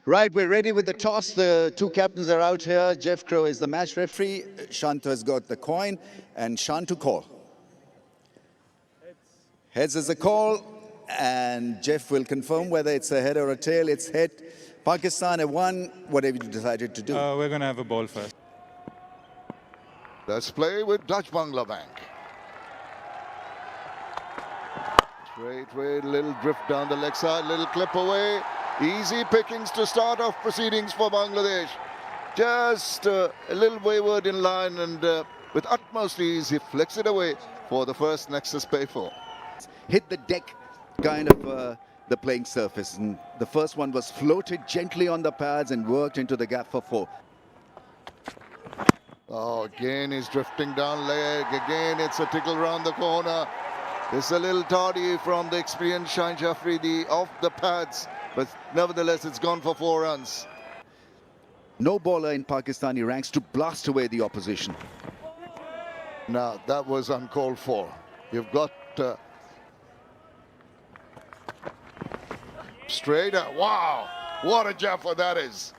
Right, we're ready with the toss. The two captains are out here. Jeff Crow is the match referee. Shant has got the coin, and Shant to call. Heads is a call, and Jeff will confirm whether it's a head or a tail. It's head. Pakistan have won. What have you decided to do? We're going to have a ball first. Let's play with Dutch Bangla Bank. Straight way, little drift down the leg side, little clip away. Easy pickings to start off proceedings for Bangladesh. Just a little wayward in line, and with utmost ease, he flicks it away for the first Nexus pay for. Hit the deck, kind of the playing surface. And the first one was floated gently on the pads and worked into the gap for 4. Oh, again he's drifting down leg. Again it's a tickle round the corner. It's a little tardy from the experienced Shaheen Afridi off the pads, but nevertheless it's gone for 4 runs. No bowler in Pakistani ranks to blast away the opposition. Now that was uncalled for. You've got straight out. Wow, what a jaffa that is.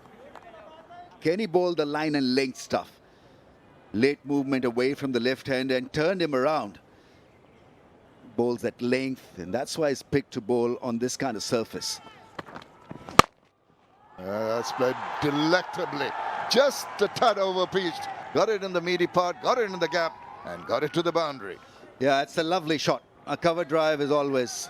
Kenny bowled the line and length stuff. Late movement away from the left hand and turned him around. Bowls at length, and that's why he's picked to bowl on this kind of surface. That's played delectably. Just a tad over pitched. Got it in the meaty part, got it in the gap, and got it to the boundary. Yeah, it's a lovely shot. A cover drive is always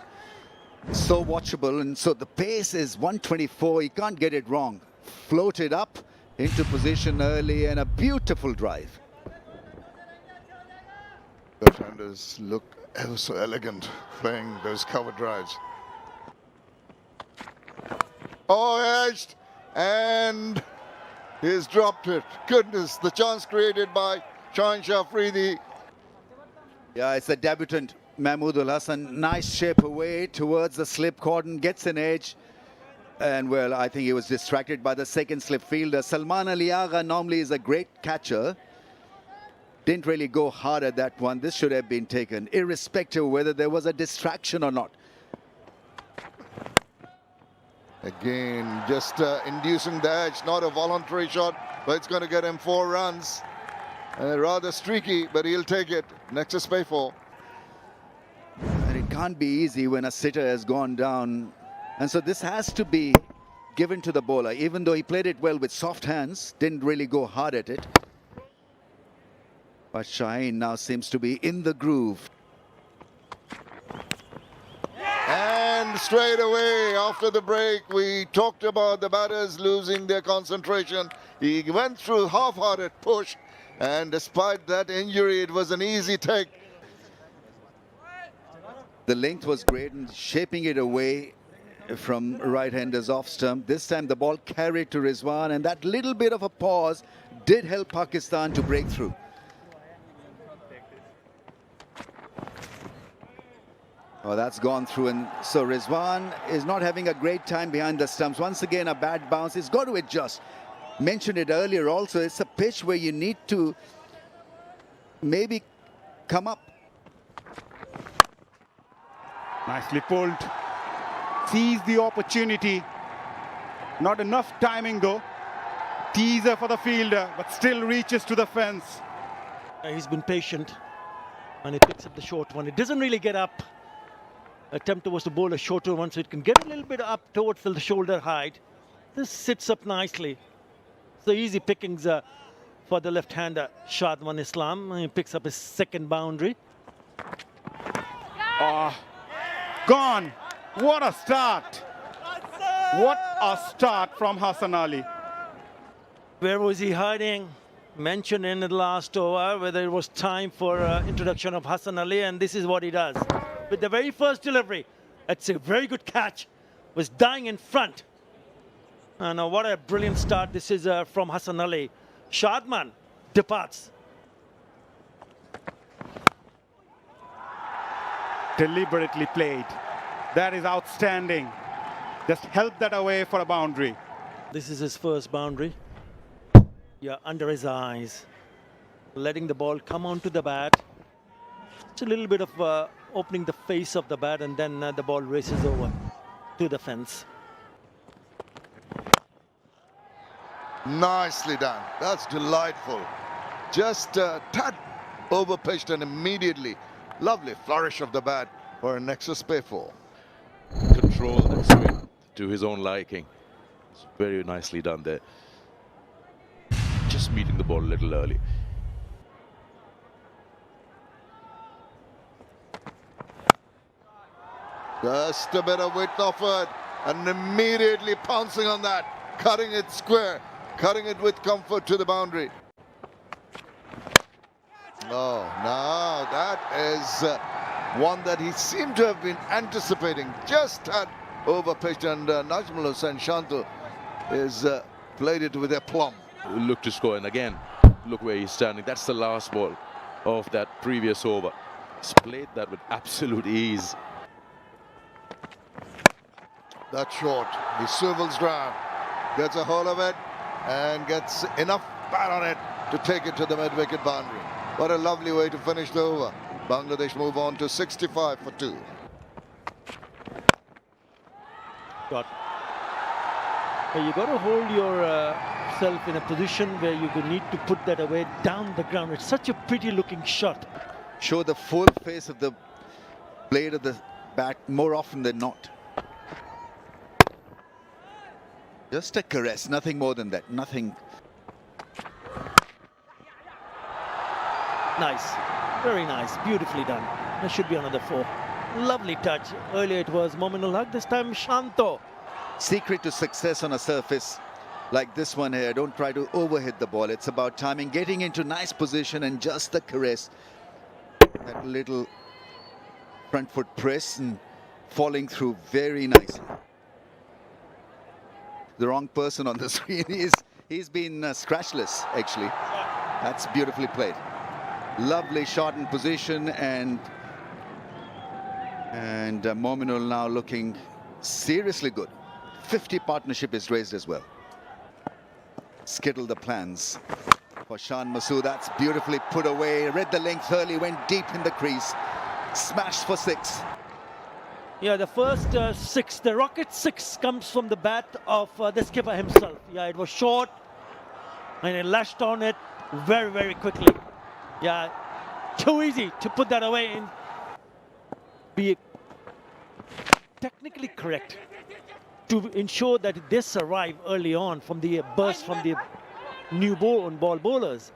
so watchable, and so the pace is 124. You can't get it wrong. Floated up into position early, and a beautiful drive. Defenders look ever so elegant playing those cover drives. Oh, edged, and he's dropped it. Goodness, the chance created by Shaheen Afridi. Yeah, it's the debutant Mahmoodul Hassan. Nice shape away towards the slip cordon, gets an edge. And well, I think he was distracted by the second slip fielder. Salman Ali Agha normally is a great catcher. Didn't really go hard at that one. This should have been taken, irrespective of whether there was a distraction or not. Again, just inducing the edge, not a voluntary shot, but it's going to get him 4 runs. Rather streaky, but he'll take it. Nexus pay for. And it can't be easy when a sitter has gone down. And so this has to be given to the bowler, even though he played it well with soft hands, didn't really go hard at it. But Shaheen now seems to be in the groove. And straight away after the break, we talked about the batters losing their concentration. He went through half-hearted push, and despite that injury, it was an easy take. The length was great and shaping it away from right-handers off stump. This time the ball carried to Rizwan, and that little bit of a pause did help Pakistan to break through. Oh, that's gone through, and so Rizwan is not having a great time behind the stumps. Once again, a bad bounce. He's got to adjust. Mentioned it earlier also, it's a pitch where you need to maybe come up. Nicely pulled. Sees the opportunity. Not enough timing though. Teaser for the fielder, but still reaches to the fence. He's been patient, and he picks up the short one. It doesn't really get up. Attempt was to bowl a shorter one, so it can get a little bit up towards the shoulder height. This sits up nicely. So easy pickings for the left-hander, Shadman Islam. He picks up his second boundary. Gone. What a start. What a start from Hassan Ali. Where was he hiding? Mentioned in the last over whether it was time for introduction of Hassan Ali, and this is what he does. With the very first delivery, it's a very good catch. Was dying in front. And what a brilliant start this is from Hassan Ali. Shadman departs. Deliberately played. That is outstanding. Just help that away for a boundary. This is his first boundary. Yeah, under his eyes. Letting the ball come onto the bat. It's a little bit of opening the face of the bat, and then the ball races over to the fence. Nicely done. That's delightful. Just a tad over-pitched and immediately lovely flourish of the bat for a Nexus pay for. Control that swing to his own liking. It's very nicely done there. Just meeting the ball a little early. Just a bit of width offered and immediately pouncing on that, cutting it square, cutting it with comfort to the boundary. Oh, now that is one that he seemed to have been anticipating. Just that over-pitched, and Najmul Hussain Shantu is played it with aplomb. Look to score, and again, look where he's standing. That's the last ball of that previous over. He's played that with absolute ease. That's short. He swivels round, gets a hold of it, and gets enough bat on it to take it to the mid-wicket boundary. What a lovely way to finish the over. Bangladesh move on to 65 for 2. Got. But you got to hold yourself in a position where you need to put that away down the ground. It's such a pretty looking shot. Show the full face of the blade of the bat more often than not. Just a caress, nothing more than that, nothing. Nice, very nice, beautifully done. There should be another 4. Lovely touch. Earlier it was Mominul Haq, this time Shanto. Secret to success on a surface like this one here, don't try to overhit the ball. It's about timing, getting into nice position, and just the caress. That little front foot press and falling through very nicely. The wrong person on the screen. He's been scratchless, actually. That's beautifully played. Lovely shot in position, and Mominul now looking seriously good. 50 partnership is raised as well. Skittle the plans for Shan Masood. That's beautifully put away. Read the length early, went deep in the crease. Smashed for 6. Yeah, the first 6, the rocket 6 comes from the bat of the skipper himself. Yeah, it was short and he lashed on it very, very quickly. Yeah, too easy to put that away and be technically correct to ensure that this arrive early on from the burst from the new ball bowlers.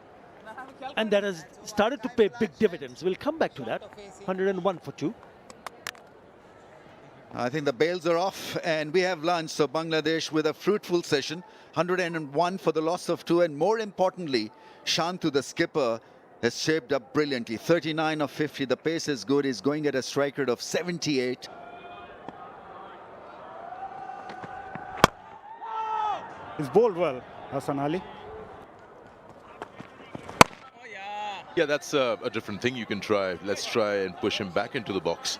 And that has started to pay big dividends. We'll come back to that. 101 for 2. I think the bails are off and we have lunch. So Bangladesh with a fruitful session. 101 for the loss of 2. And more importantly, Shantu, the skipper, has shaped up brilliantly. 39 of 50. The pace is good. He's going at a strike rate of 78. He's bowled well, Hassan Ali. Yeah, that's a different thing you can try. Let's try and push him back into the box.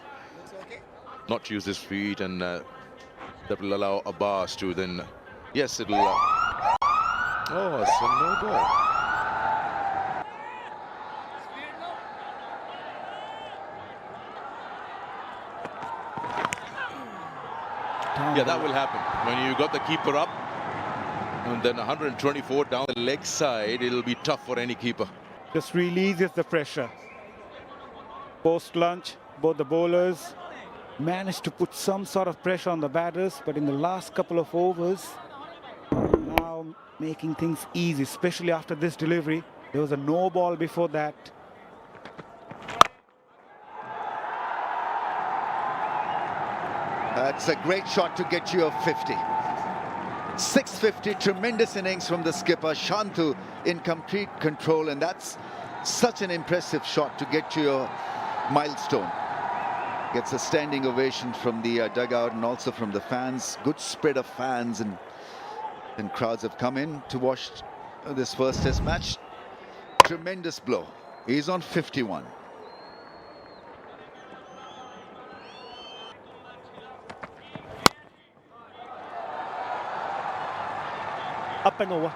Not use his feet, and that will allow Abbas to then, yes, it'll. Oh, it's a no ball. Yeah, that will happen when you got the keeper up, and then 124 down the leg side. It'll be tough for any keeper. Just releases the pressure. Post lunch, both the bowlers managed to put some sort of pressure on the batters, but in the last couple of overs, now making things easy, especially after this delivery. There was a no ball before that. That's a great shot to get you a 50. 650, tremendous innings from the skipper, Shantu, in complete control, and that's such an impressive shot to get you a milestone. Gets a standing ovation from the dugout and also from the fans. Good spread of fans and crowds have come in to watch this first test match. Tremendous blow. He's on 51. Up and over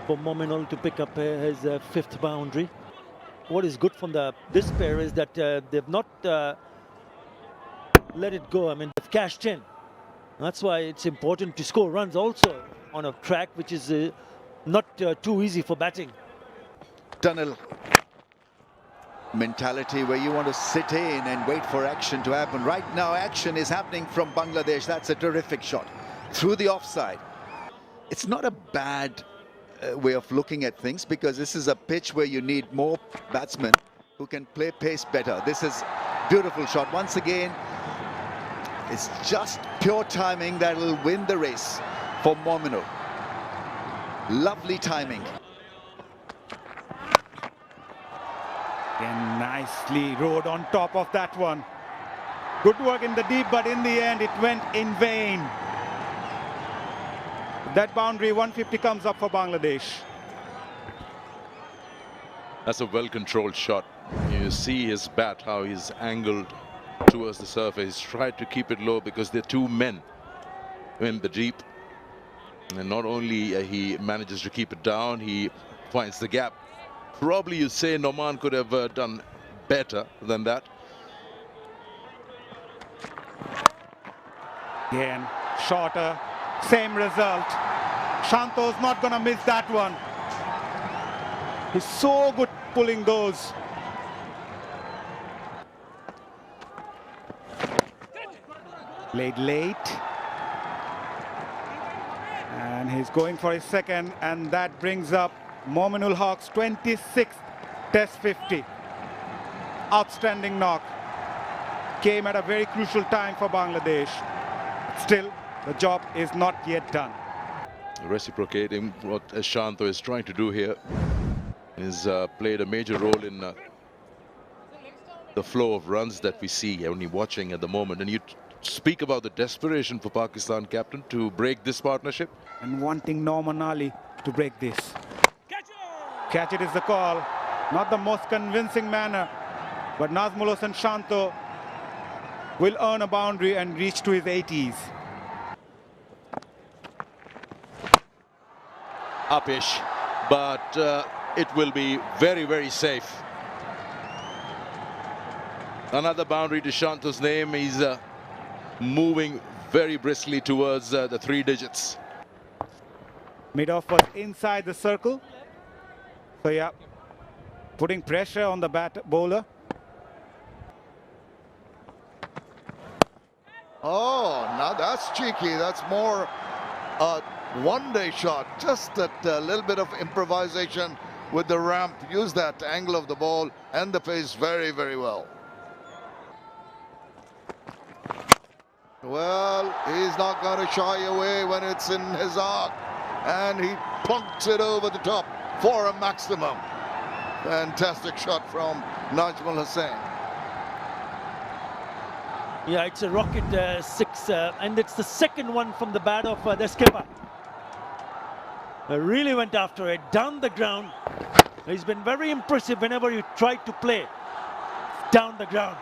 for Mominul to pick up his 5th boundary. What is good from this pair is that they've not let it go. I mean, they've cashed in. That's why it's important to score runs also. on a track which is not too easy for batting. Tunnel mentality where you want to sit in and wait for action to happen. Right now, action is happening from Bangladesh. That's a terrific shot through the offside. It's not a bad way of looking at things, because this is a pitch where you need more batsmen who can play pace better. This is beautiful shot. Once again, it's just pure timing that will win the race for Mominu. Lovely timing. And nicely rode on top of that one. Good work in the deep, but in the end it went in vain. That boundary, 150 comes up for Bangladesh. That's a well-controlled shot. You see his bat, how he's angled towards the surface. He's tried to keep it low because there are two men in the deep. And not only he manages to keep it down, he finds the gap. Probably you say Noman could have done better than that. Again, shorter, same result. Shanto's not going to miss that one. He's so good pulling those. Played late. And he's going for his second, and that brings up Mominul Haq's 26th Test 50. Outstanding knock. Came at a very crucial time for Bangladesh. Still, the job is not yet done. Reciprocating what Shanto is trying to do here. He's played a major role in the flow of runs that we see only watching at the moment. And you speak about the desperation for Pakistan captain to break this partnership. And wanting Norman Ali to break this. Catch it is the call. Not the most convincing manner, but Nazmul Hossain Shanto will earn a boundary and reach to his 80s. Upish, but it will be very, very safe. Another boundary to Shanto's name. He's moving very briskly towards the 3 digits. Mid-off was inside the circle. So yeah, putting pressure on the bowler. Oh, now that's cheeky. That's more a one-day shot. Just that little bit of improvisation with the ramp. Use that angle of the ball and the pace very, very well. Well, he's not going to shy away when it's in his arc. And he plunks it over the top for a maximum. Fantastic shot from Nazmul Hossain. Yeah, it's a rocket 6, and it's the second one from the bat of the skipper. Really went after it, down the ground. He's been very impressive whenever you tried to play down the ground.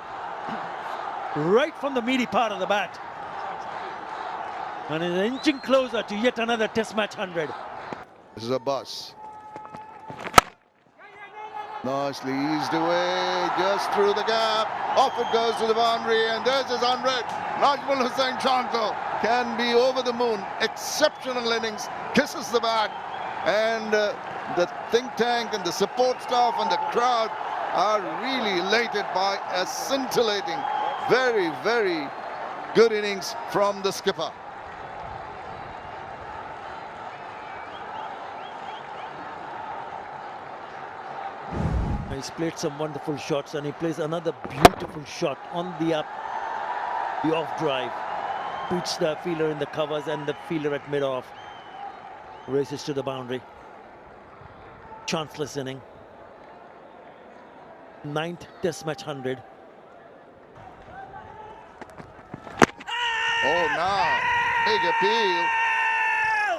Right from the meaty part of the bat. And is inching closer to yet another Test match 100. This is a bus. Nicely eased away, just through the gap. Off it goes to the boundary, and there's his 100. Nazmul Hossain Shanto can be over the moon. Exceptional innings, kisses the bat. And the think tank and the support staff and the crowd are really elated by a scintillating, very, very good innings from the skipper. He's played some wonderful shots, and he plays another beautiful shot on the up, the off drive. Beats the fielder in the covers and the fielder at mid-off. Races to the boundary. Chanceless inning. 9th Test match 100. Oh, now, big appeal.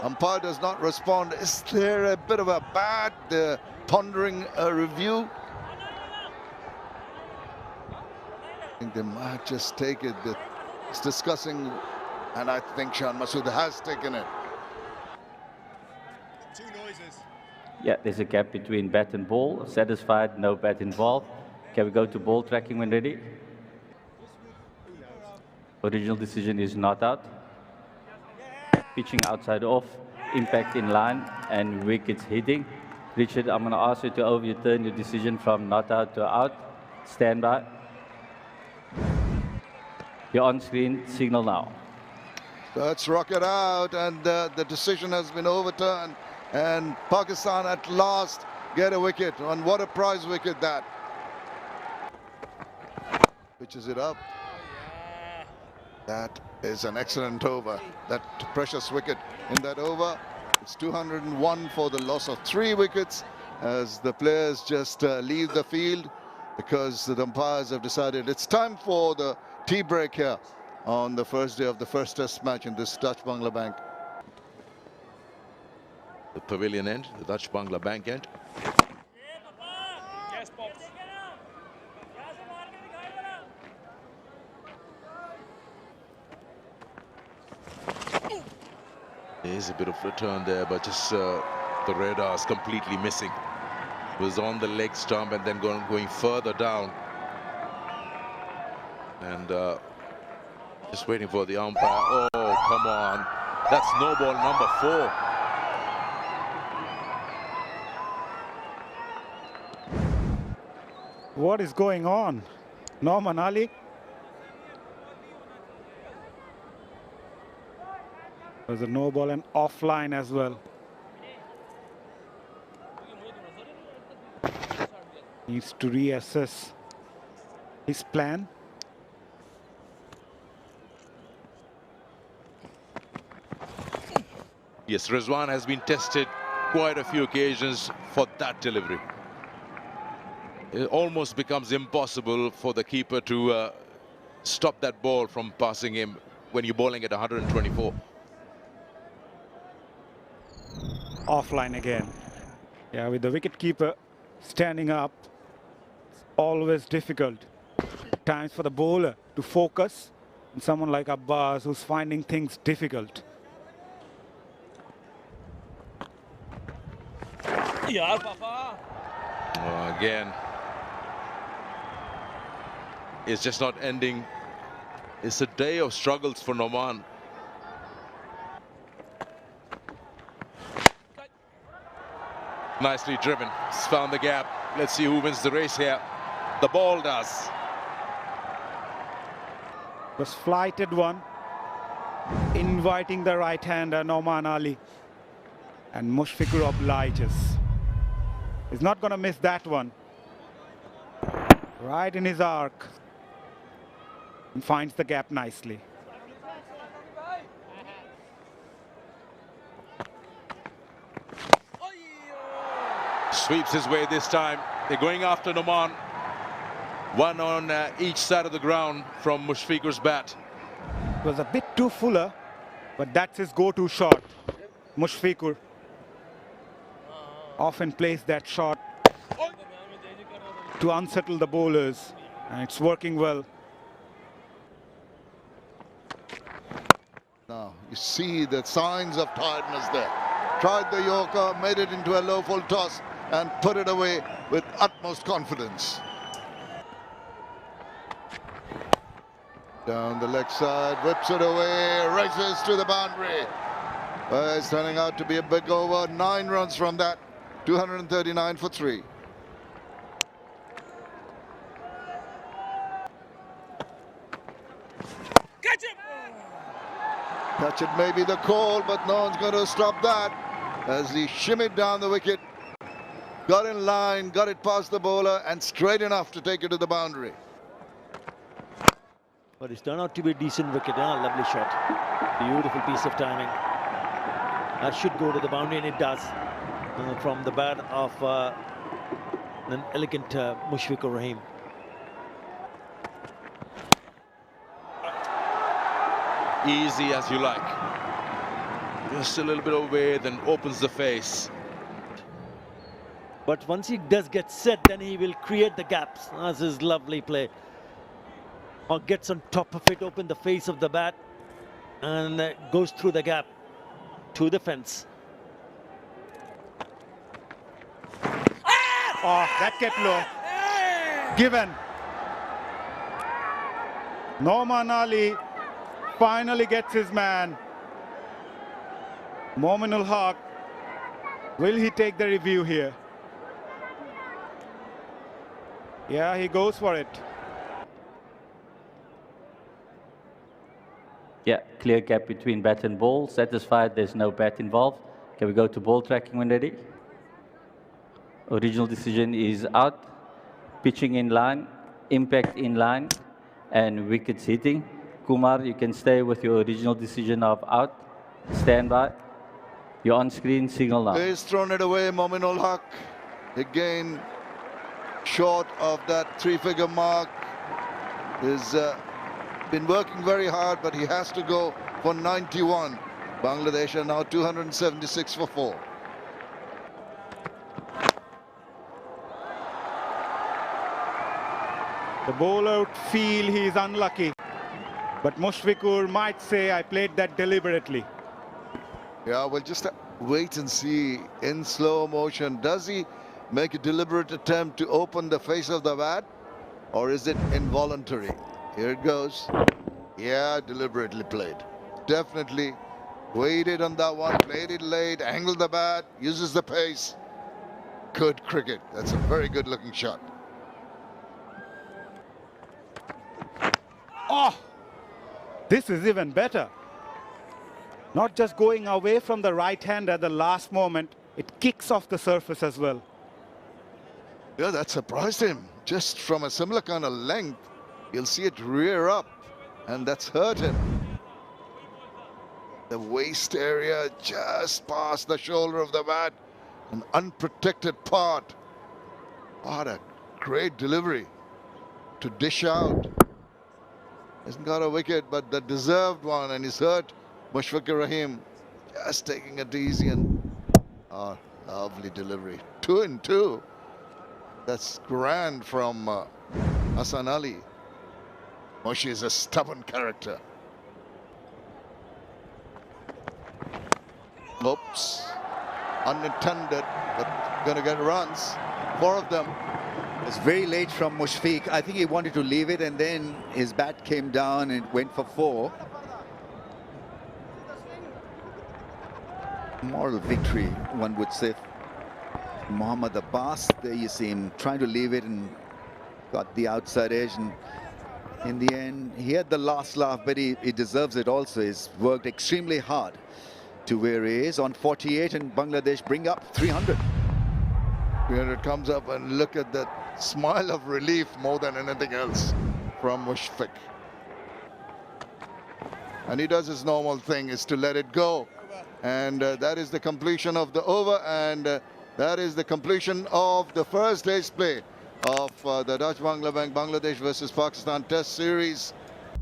Umpire does not respond. Is there a bit of a bad pondering a review? I think they might just take it. It's discussing, and I think Shan Masood has taken it. Yeah, there's a gap between bat and ball. Satisfied, no bat involved. Can we go to ball tracking when ready? Original decision is not out. Pitching outside off impact in line and wickets hitting. Richard, I'm going to ask you to overturn your decision from not out to out. Stand by. Your on-screen signal now. That's rocket out, and the decision has been overturned, and Pakistan at last get a wicket. And what a prize wicket that. Pitches it up. That is an excellent over. That precious wicket in that over. It's 201 for the loss of 3 wickets as the players just leave the field because the umpires have decided it's time for the tea break here on the first day of the first test match in this Dutch Bangla Bank. The pavilion end, the Dutch Bangla Bank end. There's a bit of return there, but just the radar's completely missing. It was on the leg stump and then going further down. And just waiting for the umpire. Oh, come on. That's no ball number 4. What is going on? Norman Ali. There's a no ball and offline as well. Needs to reassess his plan. Yes, Rizwan has been tested quite a few occasions for that delivery. It almost becomes impossible for the keeper to stop that ball from passing him when you're bowling at 124. Offline again. Yeah, with the wicket-keeper standing up, it's always difficult. Times for the bowler to focus, and someone like Abbas who's finding things difficult. Yeah, Papa. Again, it's just not ending. It's a day of struggles for Noman. Nicely driven. He's found the gap. Let's see who wins the race here. The ball does. Was flighted one, inviting the right-hander Nouman Ali, and Mushfiqur obliges. He's not going to miss that one. Right in his arc, and finds the gap nicely. Sweeps his way this time. They're going after Nouman. One on each side of the ground from Mushfiqur's bat. It was a bit too fuller, but that's his go-to shot. Mushfiqur often plays that shot to unsettle the bowlers, and it's working well. Now you see the signs of tiredness there. Tried the Yorker, made it into a low full toss and put it away with utmost confidence. Down the leg side, whips it away, races to the boundary. It's turning out to be a big over. 9 runs from that. 239 for 3. Catch him! Catch it may be the call, but no one's going to stop that as he shimmied down the wicket. Got in line, got it past the bowler and straight enough to take it to the boundary. But it's turned out to be a decent wicket. Lovely shot. Beautiful piece of timing. That should go to the boundary, and it does. From the bat of an elegant Mushfiqur Rahim. Easy as you like. Just a little bit away, then opens the face. But once he does get set, then he will create the gaps. That's his lovely play. Or gets on top of it, open the face of the bat, and goes through the gap to the fence. Oh, that kept low. Given. Nouman Ali finally gets his man. Mominul Haq. Will he take the review here? Yeah, he goes for it. Yeah, clear gap between bat and ball. Satisfied there's no bat involved. Can we go to ball tracking when ready? Original decision is out. Pitching in line, impact in line, and wickets hitting. Kumar, you can stay with your original decision of out. Stand by. You're on screen, signal now. He's thrown it away, Mominul Haq. Again, short of that three-figure mark. He's been working very hard, but he has to go for 91. Bangladesh are now 276 for 4. The bowler feel he is unlucky. But Mushfiqur might say, I played that deliberately. Yeah, we'll just wait and see in slow motion. Does he make a deliberate attempt to open the face of the bat? Or is it involuntary? Here it goes. Yeah, deliberately played. Definitely waited on that one, played it late, angled the bat, uses the pace. Good cricket. That's a very good looking shot. Oh, this is even better. Not just going away from the right hand at the last moment, it kicks off the surface as well. Yeah, that surprised him. Just from a similar kind of length, you'll see it rear up, and that's hurt him. The waist area just past the shoulder of the bat, an unprotected part. What a great delivery to dish out. Hasn't got a wicket, but the deserved one, and he's hurt. Mushfiqur Rahim just taking it easy, and oh, lovely delivery. 2 and 2. That's grand from Hassan Ali. Mushi is a stubborn character. Oops. Unintended, but going to get runs. 4 of them. It's very late from Mushfiq. I think he wanted to leave it, and then his bat came down and went for 4. Moral victory, one would say. Mohammad Abbas, there you see him trying to leave it and got the outside edge, and in the end he had the last laugh, but he deserves it also. He's worked extremely hard to where he is on 48, and Bangladesh bring up 300. 300 comes up, and look at that smile of relief more than anything else from Mushfiq. And he does his normal thing, is to let it go. And that is the completion of the over, and that is the completion of the first day's play of the Dutch Bangla Bank Bangladesh versus Pakistan Test Series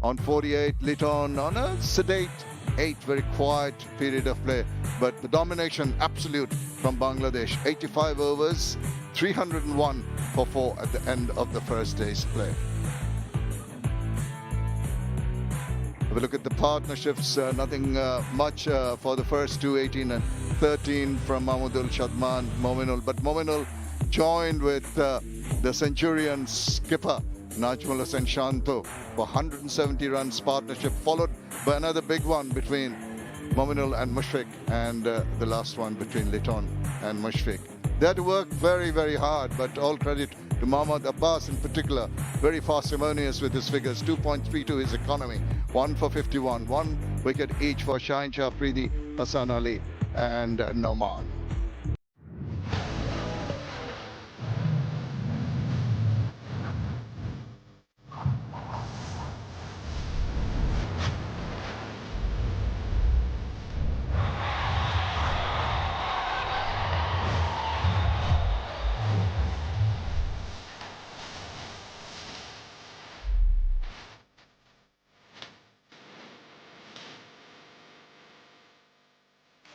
on 48. Liton on a sedate 8, very quiet period of play, but the domination absolute from Bangladesh. 85 overs, 301 for 4 at the end of the first day's play. Have a look at the partnerships. Nothing much for the first two, 18 and 13 from Mahmudul Shadman, Mominul. But Mominul joined with the Centurion skipper, Najmul Hussain Shanto, for 170 runs partnership, followed by another big one between Mominul and Mushfiq, and the last one between Liton and Mushfiq. They had to work very, very hard, but all credit to Mohammad Abbas in particular. Very parsimonious with his figures. 2.32 his economy, 1 for 51, 1 wicket each for Shaheen Shah Afridi, Hassan Ali and Noman.